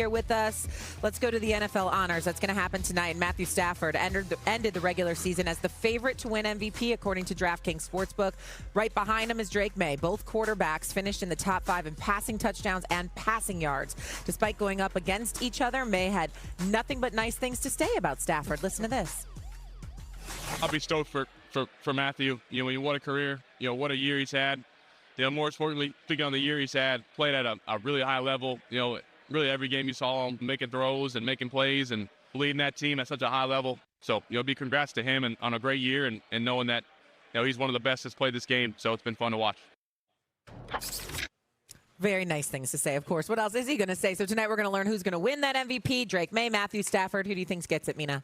there with us. Let's go to the NFL honors. That's going to happen tonight. Matthew Stafford ended the regular season as the favorite to win MVP, according to DraftKings Sportsbook. Right behind him is Drake Maye. Both quarterbacks finished in the top 5 in passing touchdowns and passing yards. Despite going up against each other, Maye had nothing but nice things to say about Stafford. Listen to this. I'll be stoked for Matthew. When you want a career, what a year he's had. More importantly, speaking on the year he's had, played at a really high level. Really every game you saw him making throws and making plays and leading that team at such a high level. So, big congrats to him and on a great year and knowing that, he's one of the best that's played this game. So it's been fun to watch. Very nice things to say, of course. What else is he going to say? So tonight we're going to learn who's going to win that MVP. Drake Maye, Matthew Stafford. Who do you think gets it, Mina?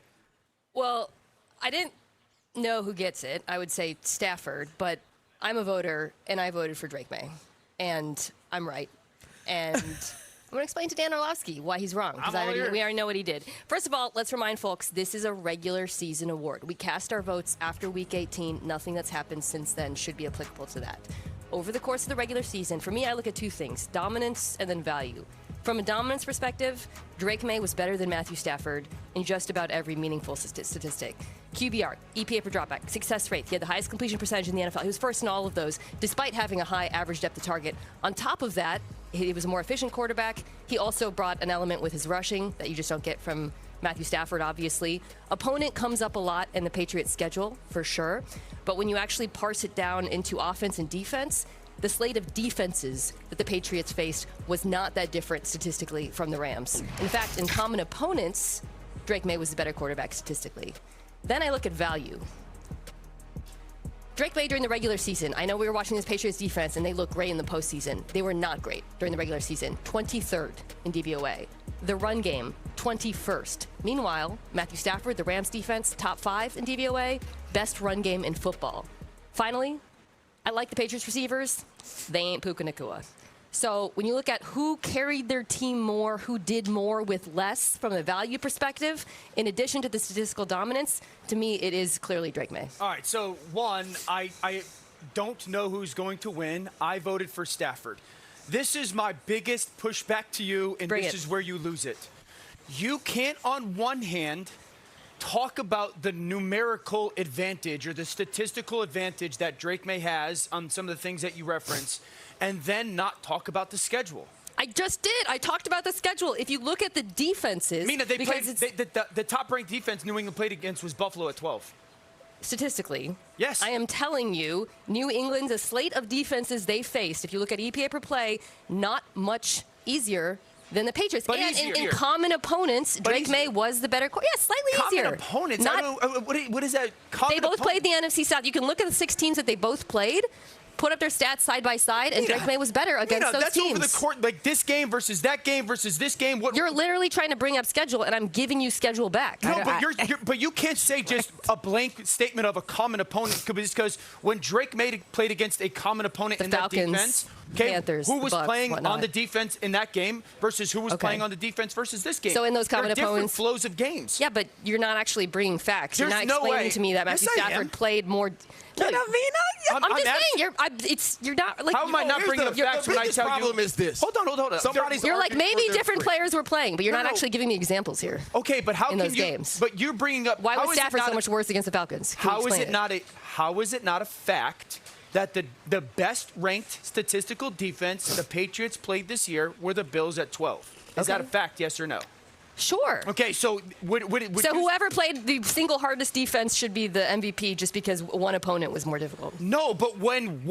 Well, I didn't know who gets it. I would say Stafford, but I'm a voter, and I voted for Drake Maye. And I'm right. And I'm going to explain to Dan Orlovsky why he's wrong, because we already know what he did. First of all, let's remind folks, this is a regular season award. We cast our votes after Week 18. Nothing that's happened since then should be applicable to that. Over the course of the regular season, for me, I look at two things, dominance and then value. From a dominance perspective, Drake Maye was better than Matthew Stafford in just about every meaningful statistic. QBR, EPA per dropback, success rate. He had the highest completion percentage in the NFL. He was first in all of those, despite having a high average depth of target. On top of that, he was a more efficient quarterback. He also brought an element with his rushing that you just don't get from Matthew Stafford, obviously. Opponent comes up a lot in the Patriots' schedule, for sure. But when you actually parse it down into offense and defense, the slate of defenses that the Patriots faced was not that different statistically from the Rams. In fact, in common opponents, Drake Maye was the better quarterback statistically. Then I look at value. Drake Maye during the regular season, I know we were watching this Patriots defense and they look great in the postseason. They were not great during the regular season. 23rd in DVOA. The run game, 21st. Meanwhile, Matthew Stafford, the Rams defense, top 5 in DVOA, best run game in football. Finally, I like the Patriots receivers. They ain't Puka Nacua. So when you look at who carried their team more, who did more with less from a value perspective, in addition to the statistical dominance, to me, it is clearly Drake Maye. All right, so one, I don't know who's going to win. I voted for Stafford. This is my biggest pushback to you, and this is where you lose it. You can't, on one hand, talk about the numerical advantage or the statistical advantage that Drake Maye has on some of the things that you reference, and then not talk about the schedule. I just did. I talked about the schedule. If you look at the defenses, Mina, the top-ranked defense New England played against was Buffalo at 12. Statistically, yes, I am telling you, New England's a slate of defenses they faced. If you look at EPA per play, not much easier than the Patriots. But and in common opponents, Drake Maye was the better quarterback. Yeah, slightly easier. Common opponents? What is that? They both played the NFC South. You can look at the 6 teams that they both played, put up their stats side by side, and Drake Maye was better against those that's teams. Over the court, like this game versus that game versus this game. You're literally trying to bring up schedule, and I'm giving you schedule back. No, but you can't say just a blank statement of a common opponent because when Drake Maye played against a common opponent in that defense, Panthers, who was Bucks, playing on the defense in that game versus who was playing on the defense versus this game? So in those common different opponents, flows of games. Yeah, but you're not actually bringing facts. There's you're not no explaining way. to me that Matthew Stafford played more. No, I'm just saying you're not like. How am I not bringing up facts when I tell you? The problem is this. Hold on. You're like maybe different players were playing, but you're not actually giving me examples here. Okay, but how in can those you? Games. But you're bringing up. Why was Stafford so much worse against the Falcons? How is it not a fact that the best ranked statistical defense the Patriots played this year were the Bills at 12? Is that a fact? Yes or no? Sure. Okay, so whoever played the single hardest defense should be the MVP just because one opponent was more difficult. No, but when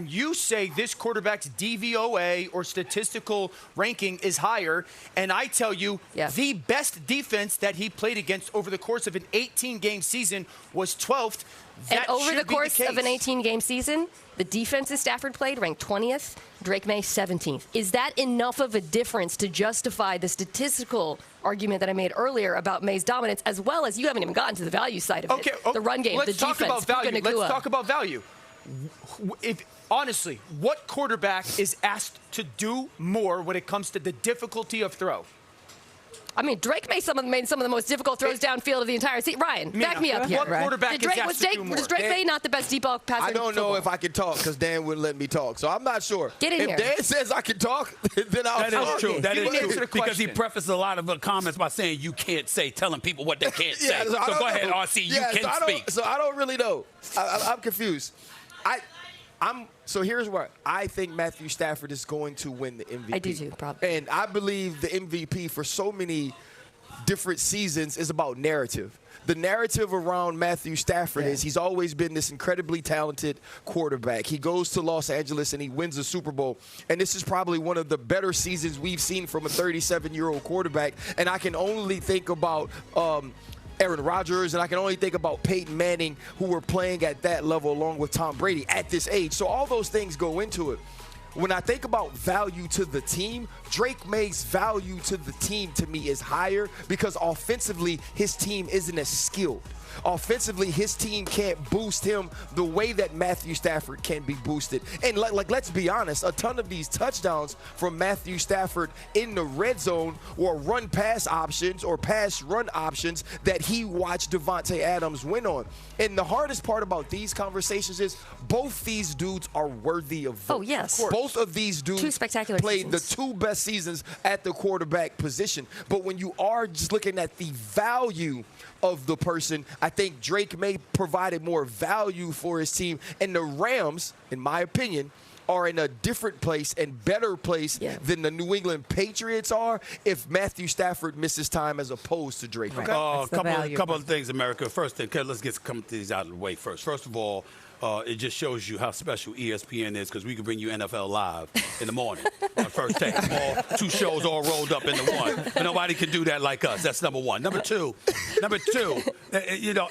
you say this quarterback's DVOA or statistical ranking is higher, and I tell you the best defense that he played against over the course of an 18-game season was 12th, and over the course of an 18-game season, the defenses Stafford played ranked 20th, Drake Maye 17th. Is that enough of a difference to justify the statistical argument that I made earlier about Maye's dominance, as well as you haven't even gotten to the value side of it? The run game, the defense. Let's talk about value. Honestly, what quarterback is asked to do more when it comes to the difficulty of throw? I mean, Drake made some of the most difficult throws downfield of the entire season. Ryan, back me up here. What quarterback Was Drake May not the best deep ball passer? I don't know if I can talk because Dan wouldn't let me talk, so I'm not sure. Get in if here. Dan says I can talk, then I'll talk. That is true. That is true. Because he question. prefaced a lot of the comments by saying you can't say, telling people what they can't say. So So go ahead, RC. You can speak. So I don't really know. I'm confused. So here's what I think: Matthew Stafford is going to win the MVP. I do too, probably. And I believe the MVP for so many different seasons is about narrative. The narrative around Matthew Stafford is he's always been this incredibly talented quarterback. He goes to Los Angeles and he wins a Super Bowl. And this is probably one of the better seasons we've seen from a 37-year-old quarterback. And I can only think about Aaron Rodgers, and I can only think about Peyton Manning, who were playing at that level along with Tom Brady at this age. So all those things go into it. When I think about value to the team, Drake May's value to the team to me is higher because offensively his team isn't as skilled. Offensively, his team can't boost him the way that Matthew Stafford can be boosted. And let's be honest, a ton of these touchdowns from Matthew Stafford in the red zone were run-pass options or pass-run options that he watched Davante Adams win on. And the hardest part about these conversations is both these dudes are worthy of vote. Oh, yes. Both of these dudes Two spectacular played seasons. the two best seasons at the quarterback position. But when you are just looking at the value of the person, I think Drake May provided more value for his team. And the Rams, in my opinion, are in a different place and better place than the New England Patriots are if Matthew Stafford misses time as opposed to Drake. Right. Okay? A couple of things, America. First thing, let's get some of these out of the way first. First of all, it just shows you how special ESPN is because we can bring you NFL Live in the morning on first take. All two shows all rolled up into one. And nobody can do that like us. That's number one. Number two,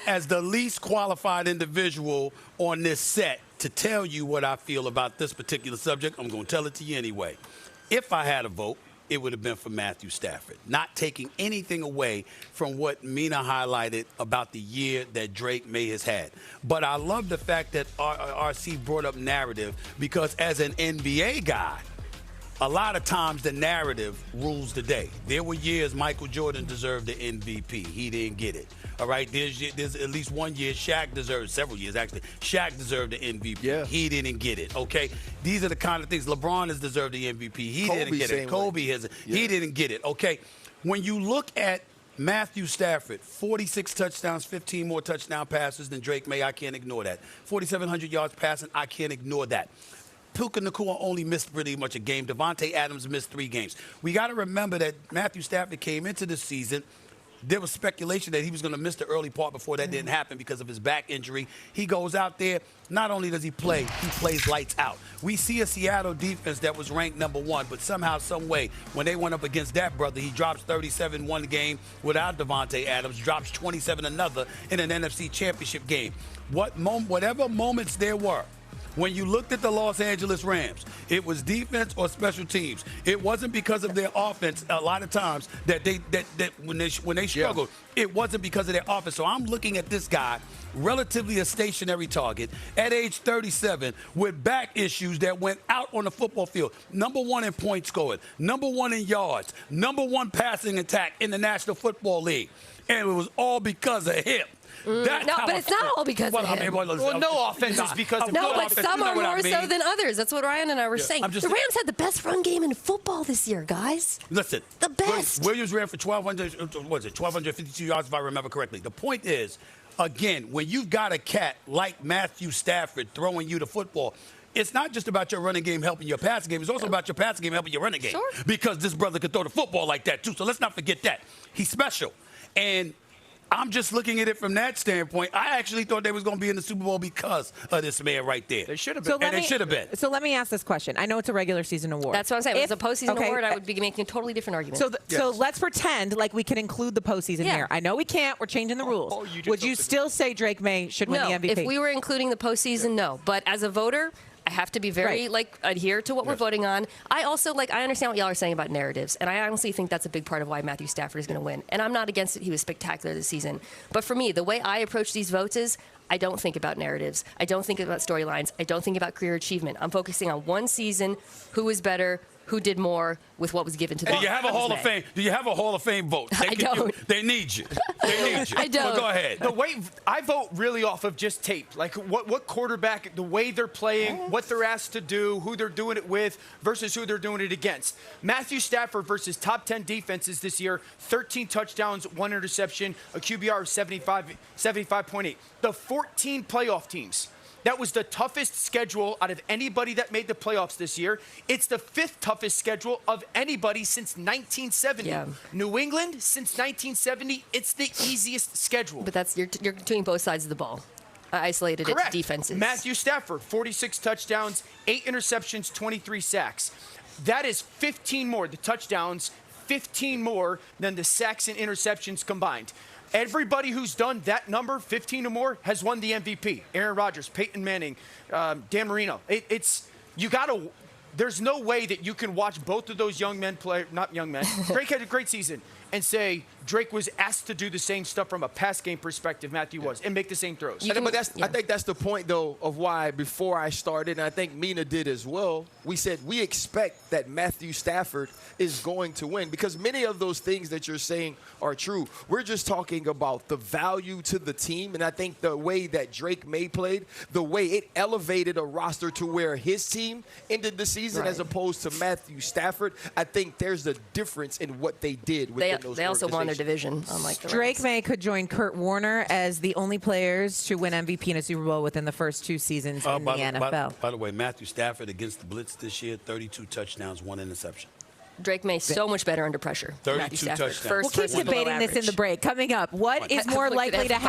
as the least qualified individual on this set to tell you what I feel about this particular subject, I'm going to tell it to you anyway. If I had a vote, it would have been for Matthew Stafford, not taking anything away from what Mina highlighted about the year that Drake May has had. But I love the fact that RC brought up narrative because as an NBA guy, a lot of times the narrative rules the day. There were years Michael Jordan deserved the MVP. He didn't get it. All right, there's at least one year Shaq deserved, several years actually, Shaq deserved the MVP. Yeah. He didn't get it, okay? These are the kind of things. LeBron has deserved the MVP. He didn't get it. Kobe has it. He didn't get it, okay? When you look at Matthew Stafford, 46 touchdowns, 15 more touchdown passes than Drake May, I can't ignore that. 4,700 yards passing, I can't ignore that. Puka Nacua only missed pretty much a game. Davante Adams missed 3 games. We got to remember that Matthew Stafford came into this season. There was speculation that he was going to miss the early part before that didn't happen because of his back injury. He goes out there. Not only does he play, he plays lights out. We see a Seattle defense that was ranked number 1, but somehow, some way, when they went up against that brother, he drops 37 one game without Davante Adams, drops 27 another in an NFC Championship game. Whatever moments there were, when you looked at the Los Angeles Rams, it was defense or special teams. It wasn't because of their offense a lot of times that when they struggled, it wasn't because of their offense. So I'm looking at this guy, relatively a stationary target, at age 37 with back issues that went out on the football field. Number 1 in points scored, number 1 in yards, number 1 passing attack in the National Football League. And it was all because of him. No, but it's not all because of him. No offense is because of No, but some are more so than others. That's what Ryan and I were saying. The Rams had the best run game in football this year, guys. Listen. The best. Williams ran for 1,252 yards, if I remember correctly. The point is, again, when you've got a cat like Matthew Stafford throwing you the football, it's not just about your running game helping your passing game. It's also about your passing game helping your running game. Sure. Because this brother could throw the football like that, too. So let's not forget that. He's special. And I'm just looking at it from that standpoint. I actually thought they was going to be in the Super Bowl because of this man right there. They should have been. They should have been. So let me ask this question. I know it's a regular season award. That's what I'm saying. If it was a postseason award, I would be making a totally different argument. So let's pretend like we can include the postseason here. I know we can't. We're changing the rules. Would you still say Drake May should win the MVP? If we were including the postseason, no. But as a voter, I have to be very, adhere to what we're voting on. I also, I understand what y'all are saying about narratives, and I honestly think that's a big part of why Matthew Stafford is going to win. And I'm not against it. He was spectacular this season. But for me, the way I approach these votes is I don't think about narratives. I don't think about storylines. I don't think about career achievement. I'm focusing on one season, who is better, who did more with what was given to them. Do you have a Hall of Fame? Do you have a Hall of Fame vote? I don't. They need you. They need you. I don't. Well, go ahead. The way I vote really off of just tape, like what quarterback, the way they're playing, what they're asked to do, who they're doing it with versus who they're doing it against. Matthew Stafford versus top 10 defenses this year, 13 touchdowns, 1 interception, a QBR of 75.8. The 14 playoff teams. That was the toughest schedule out of anybody that made the playoffs this year. It's the 5th toughest schedule of anybody since 1970. Yeah. New England, since 1970, it's the easiest schedule. But that's you're doing both sides of the ball. I isolated Correct. it to defenses. Matthew Stafford, 46 touchdowns, 8 interceptions, 23 sacks. That is 15 more. The touchdowns, 15 more than the sacks and interceptions combined. Everybody who's done that number, 15 or more, has won the MVP. Aaron Rodgers, Peyton Manning, Dan Marino. There's no way that you can watch both of those young men play, not young men. Drake had a great season, and say Drake was asked to do the same stuff from a pass game perspective, Matthew was, and make the same throws. I think that's the point, though, of why before I started, and I think Mina did as well, we said we expect that Matthew Stafford is going to win because many of those things that you're saying are true. We're just talking about the value to the team, and I think the way that Drake Maye played, the way it elevated a roster to where his team ended the season as opposed to Matthew Stafford, I think there's a difference in what they did within those They also won their division, unlike the Drake Rams. Maye could join Kurt Warner as the only players to win MVP in a Super Bowl within the first 2 seasons in the NFL. By the way, Matthew Stafford against the Blitz this year, 32 touchdowns, 1 interception. Drake Maye so much better under pressure. 32 Matthew Stafford. touchdowns. We'll keep debating this in the break. Coming up, what is more likely to happen?